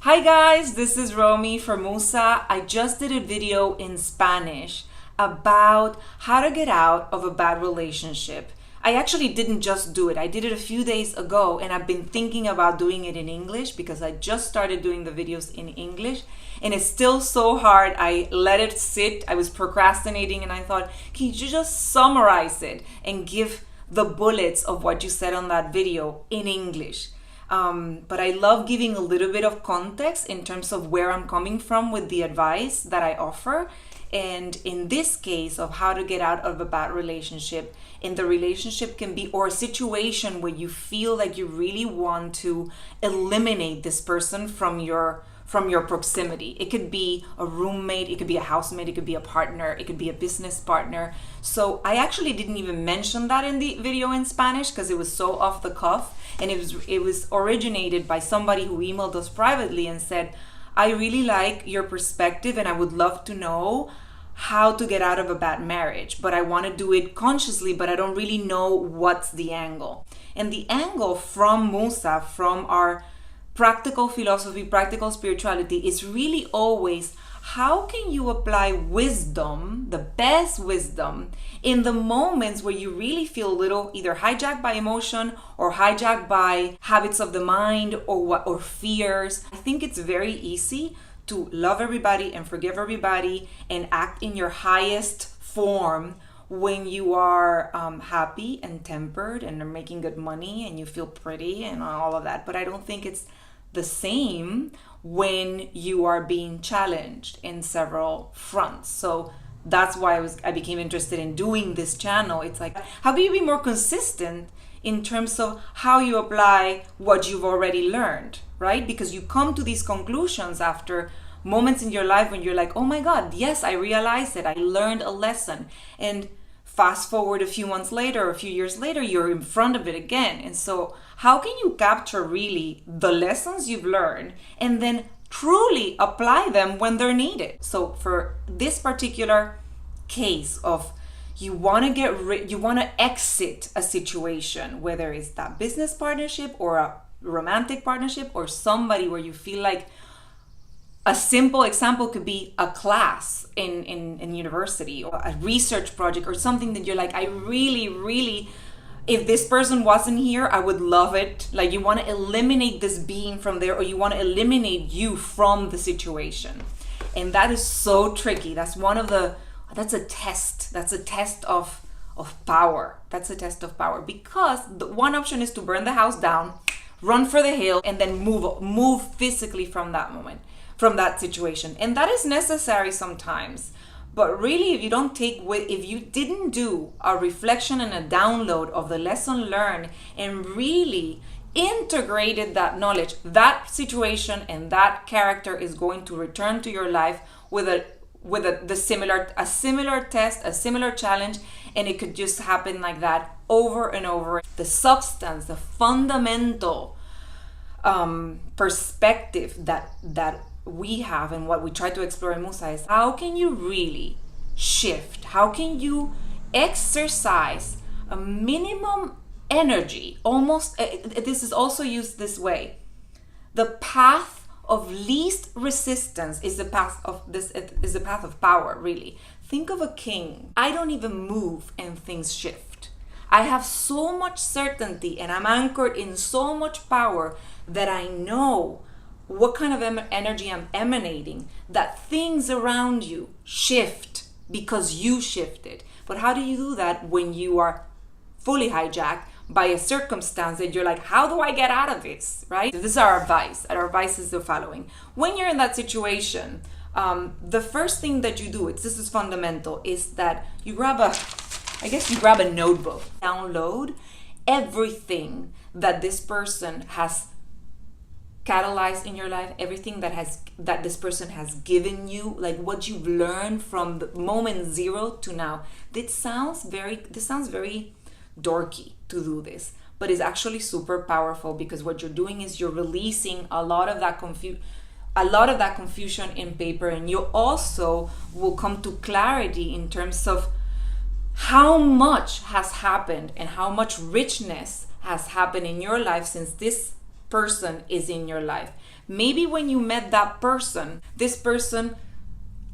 Hi guys, this is Romy from MUSA. I just did a video in Spanish about how to get out of a bad relationship. I actually didn't just do it. I did it a few days ago and I've been thinking about doing it in English because I just started doing the videos in English and it's still so hard. I let it sit. I was procrastinating and I thought, can you just summarize it and give the bullets of what you said on that video in English? But I love giving a little bit of context in terms of where I'm coming from with the advice that I offer. And in this case of how to get out of a bad relationship, and the relationship can be, or a situation where you feel like you really want to eliminate this person from your proximity. It could be a roommate, it could be a housemate, it could be a partner, it could be a business partner. So I actually didn't even mention that in the video in Spanish because it was so off the cuff, and it was originated by somebody who emailed us privately and said, I really like your perspective and I would love to know how to get out of a bad marriage, but I want to do it consciously, but I don't really know what's the angle. And the angle from MUSA, from our practical philosophy, practical spirituality, is really always how can you apply wisdom, the best wisdom, in the moments where you really feel a little either hijacked by emotion or hijacked by habits of the mind or fears. I think it's very easy to love everybody and forgive everybody and act in your highest form when you are happy and tempered and are making good money and you feel pretty and all of that. But I don't think it's the same when you are being challenged in several fronts. So that's why I became interested in doing this channel. It's like, how can you be more consistent in terms of how you apply what you've already learned, right? Because you come to these conclusions after moments in your life when you're like, oh my God, yes, I realized it. I learned a lesson. And fast forward a few months later, a few years later, you're in front of it again. And so how can you capture really the lessons you've learned and then truly apply them when they're needed? So for this particular case of you want to exit a situation, whether it's that business partnership or a romantic partnership or somebody where you feel like, a simple example could be a class in university or a research project or something that you're like, I really, if this person wasn't here, I would love it. Like you want to eliminate this being from there, or you want to eliminate you from the situation. And that is so tricky. That's a test. That's a test of power. That's a test of power, because the one option is to burn the house down, run for the hill, and then move physically from that moment, from that situation. And that is necessary sometimes. But really, if you didn't do a reflection and a download of the lesson learned and really integrated that knowledge, that situation and that character is going to return to your life with a similar test, a similar challenge, and it could just happen like that over and over. The substance, the fundamental perspective that we have and what we try to explore in MUSA is how can you really shift? How can you exercise a minimum energy? Almost, this is also used this way. The path of least resistance is the path of power, really. Think of a king. I don't even move and things shift. I have so much certainty and I'm anchored in so much power that I know what kind of energy I'm emanating, that things around you shift because you shifted. But how do you do that when you are fully hijacked by a circumstance that you're like, how do I get out of this, right? This is our advice. Our advice is the following. When you're in that situation, the first thing that you do, this is fundamental, is that you grab a notebook, download everything that this person has catalyzed in your life, everything that this person has given you, like what you've learned from the moment zero to now. This sounds very dorky to do this, but it's actually super powerful, because what you're doing is you're releasing a lot of that confusion in paper, and you also will come to clarity in terms of how much has happened and how much richness has happened in your life since this person is in your life. Maybe when you met that person, this person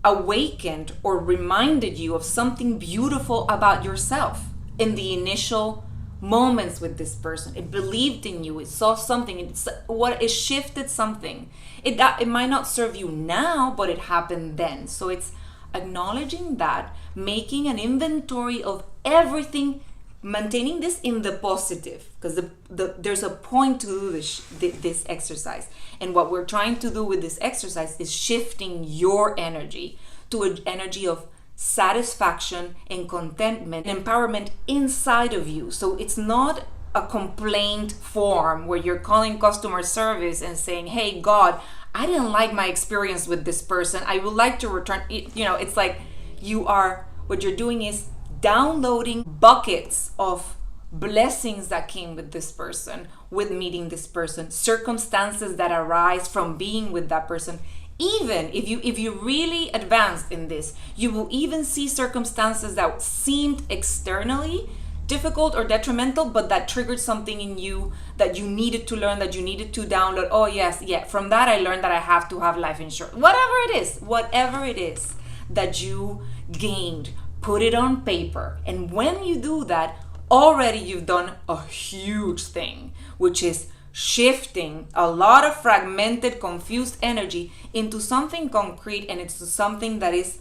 awakened or reminded you of something beautiful about yourself in the initial moments with this person. It believed in you, it saw something, it shifted something. It might not serve you now, but it happened then. So it's acknowledging that, making an inventory of everything, maintaining this in the positive, because there's a point to do this exercise. And what we're trying to do with this exercise is shifting your energy to an energy of satisfaction and contentment, empowerment inside of you. So it's not a complaint form where you're calling customer service and saying, hey, God, I didn't like my experience with this person. I would like to return. It's like what you're doing is downloading buckets of blessings that came with this person, with meeting this person, circumstances that arise from being with that person. Even if you really advanced in this, you will even see circumstances that seemed externally difficult or detrimental, but that triggered something in you that you needed to learn, that you needed to download. Oh yes, yeah, from that I learned that I have to have life insurance. Whatever it is that you gained, put it on paper. And when you do that, already you've done a huge thing, which is shifting a lot of fragmented, confused energy into something concrete, and it's something that is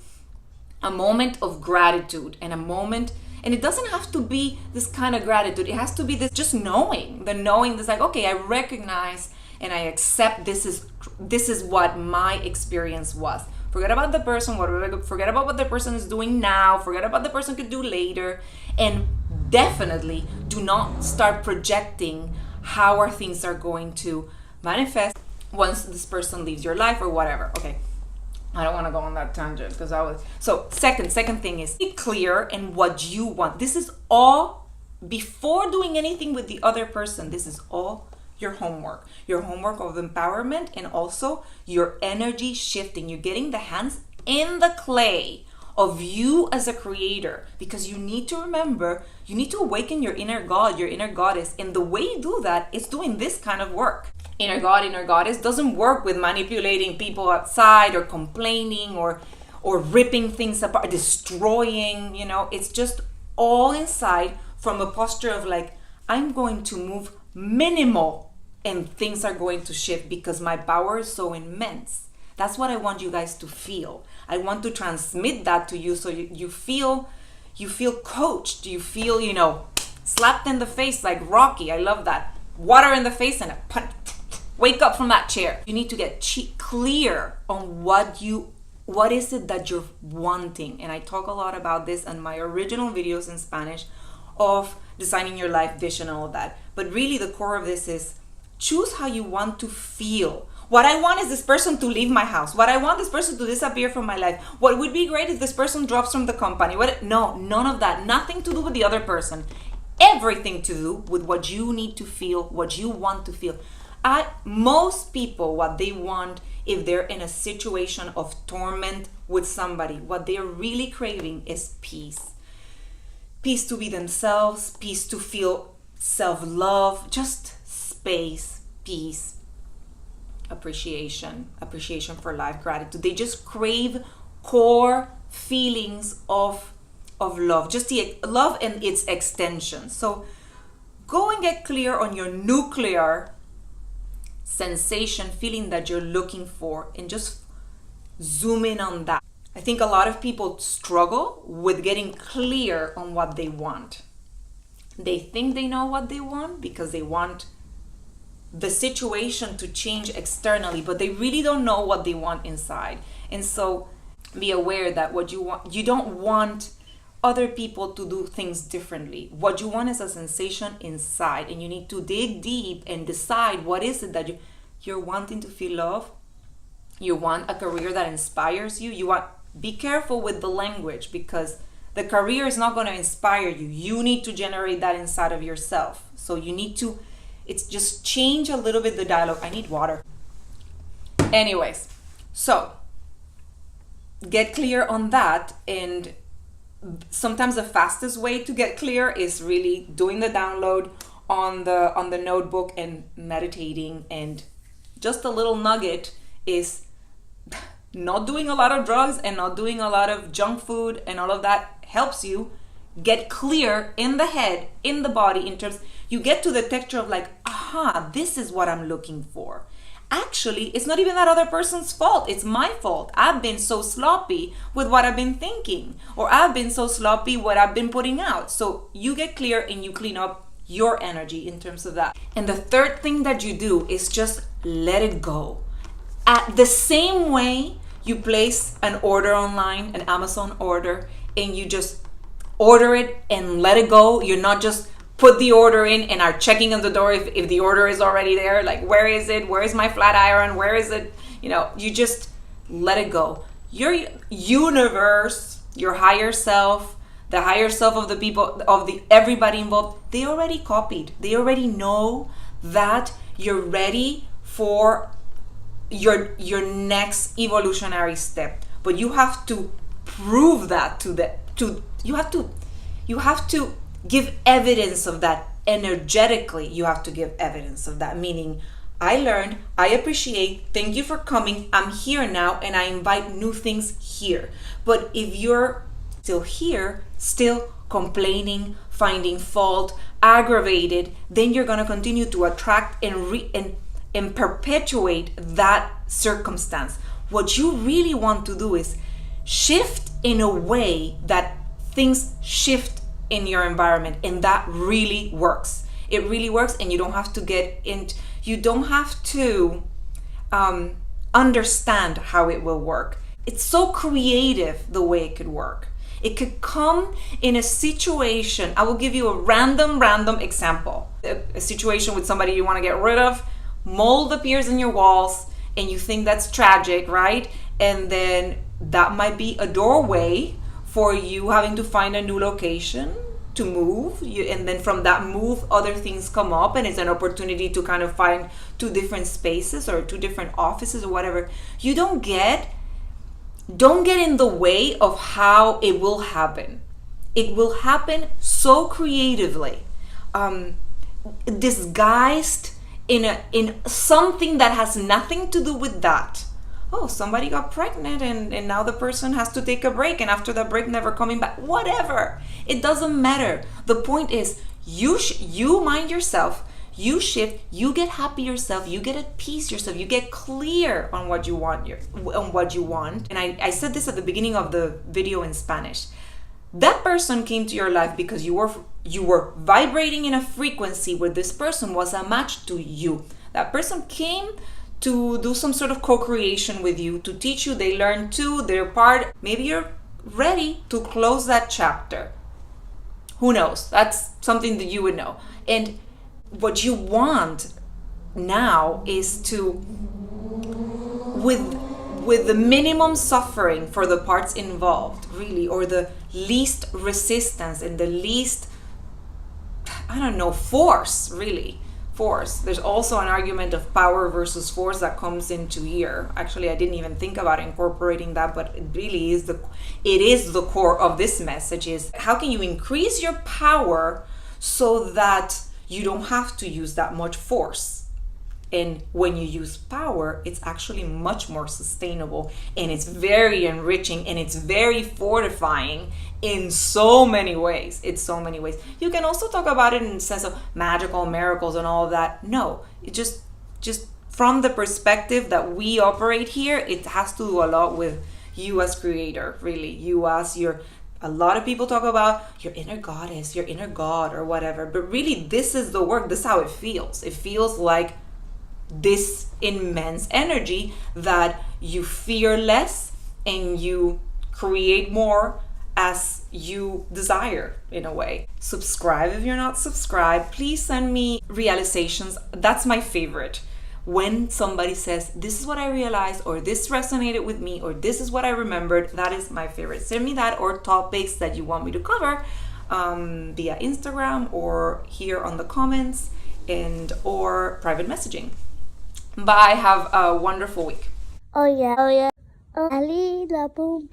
a moment of gratitude, and a moment. And it doesn't have to be this kind of gratitude. It has to be this just knowing, that's like, okay, I recognize and I accept this is what my experience was. Forget about the person, forget about what the person is doing now, forget about the person could do later, and definitely do not start projecting how our things are going to manifest once this person leaves your life or whatever. Okay. I don't want to go on that tangent because so second thing is be clear in what you want. This is all, before doing anything with the other person, this is all your homework of empowerment, and also your energy shifting. You're getting the hands in the clay of you as a creator, because you need to remember, you need to awaken your inner God, your inner goddess. And the way you do that is doing this kind of work. Inner God, inner goddess doesn't work with manipulating people outside or complaining or ripping things apart, destroying, it's just all inside from a posture of like, I'm going to move minimal and things are going to shift because my power is so immense. That's what I want you guys to feel. I want to transmit that to you so you feel coached, you feel, slapped in the face like Rocky. I love that. Water in the face and a punch. Wake up from that chair. You need to get clear on what is it that you're wanting. And I talk a lot about this in my original videos in Spanish of designing your life vision and all of that. But really the core of this is choose how you want to feel. What I want is this person to leave my house. What I want this person to disappear from my life. What would be great if this person drops from the company. No, none of that. Nothing to do with the other person. Everything to do with what you need to feel, what you want to feel. Most people, what they want, if they're in a situation of torment with somebody, what they're really craving is peace. Peace to be themselves, peace to feel self-love, just space, peace, appreciation for life, gratitude. They just crave core feelings of love, just the love and its extension. So go and get clear on your nuclear sensation, feeling that you're looking for, and just zoom in on that. I think a lot of people struggle with getting clear on what they want. They think they know what they want because they want the situation to change externally, but they really don't know what they want inside. And so be aware that what you want, you don't want other people to do things differently. What you want is a sensation inside, and you need to dig deep and decide what is it that you're wanting to feel love. You want a career that inspires you. Be careful with the language, because the career is not going to inspire you. You need to generate that inside of yourself. So you need to, it's just change a little bit the dialogue. I need water. Anyways, so get clear on that. And sometimes the fastest way to get clear is really doing the download on the notebook and meditating and just a little nugget is not doing a lot of drugs and not doing a lot of junk food and all of that helps you get clear in the head, in the body, in terms, you get to the texture of like, aha, this is what I'm looking for. Actually, it's not even that other person's fault. It's my fault. I've been so sloppy with what I've been thinking, or I've been so sloppy what I've been putting out. So you get clear and you clean up your energy in terms of that. And the third thing that you do is just let it go. At the same way you place an order online, an Amazon order, and you just order it and let it go. You're not just put the order in and are checking on the door if the order is already there. Like, where is it? Where is my flat iron? Where is it? You know, you just let it go. Your universe, your higher self, the higher self of the people, of the everybody involved, they already copied. They already know that you're ready for your next evolutionary step. But you have to prove that you have to give evidence of that energetically. You have to give evidence of that, meaning I learned, I appreciate, thank you for coming, I'm here now, and I invite new things here. But if you're still here, still complaining, finding fault, aggravated, then you're going to continue to attract and perpetuate that circumstance. What you really want to do is shift in a way that things shift in your environment, and that really works. It really works, and you don't have to understand how it will work. It's so creative the way it could work. It could come in a situation. I will give you a random example. A situation with somebody you want to get rid of, mold appears in your walls, and you think that's tragic, right? And then that might be a doorway for you having to find a new location to move. And then from that move, other things come up, and it's an opportunity to kind of find two different spaces or two different offices or whatever. You don't get in the way of how it will happen. It will happen so creatively, disguised in something that has nothing to do with that. Oh, somebody got pregnant and now the person has to take a break, and after that break never coming back. Whatever. It doesn't matter. The point is you mind yourself, you shift, you get happy yourself, you get at peace yourself, you get clear on what you want. And I said this at the beginning of the video in Spanish. That person came to your life because you were vibrating in a frequency where this person was a match to you. That person came to do some sort of co-creation with you, to teach you. They learn too, their part. Maybe you're ready to close that chapter. Who knows? That's something that you would know. And what you want now is to, with the minimum suffering for the parts involved, really, or the least resistance and the least, force, really. Force. There's also an argument of power versus force that comes into here. Actually, I didn't even think about incorporating that, but it really is the core of this message is how can you increase your power so that you don't have to use that much force. And when you use power, it's actually much more sustainable, and it's very enriching, and it's very fortifying in so many ways. It's so many ways. You can also talk about it in the sense of magical miracles and all of that. No, it just from the perspective that we operate here, it has to do a lot with you as creator, really. You as a lot of people talk about your inner goddess, your inner god, or whatever. But really, this is the work. This is how it feels. It feels like this immense energy that you fear less and you create more as you desire, in a way. Subscribe if you're not subscribed. Please send me realizations. That's my favorite. When somebody says, this is what I realized, or this resonated with me, or this is what I remembered, that is my favorite. Send me that, or topics that you want me to cover via Instagram or here on the comments or private messaging. Bye. Have a wonderful week. Oh yeah. Oh, Ali la boom.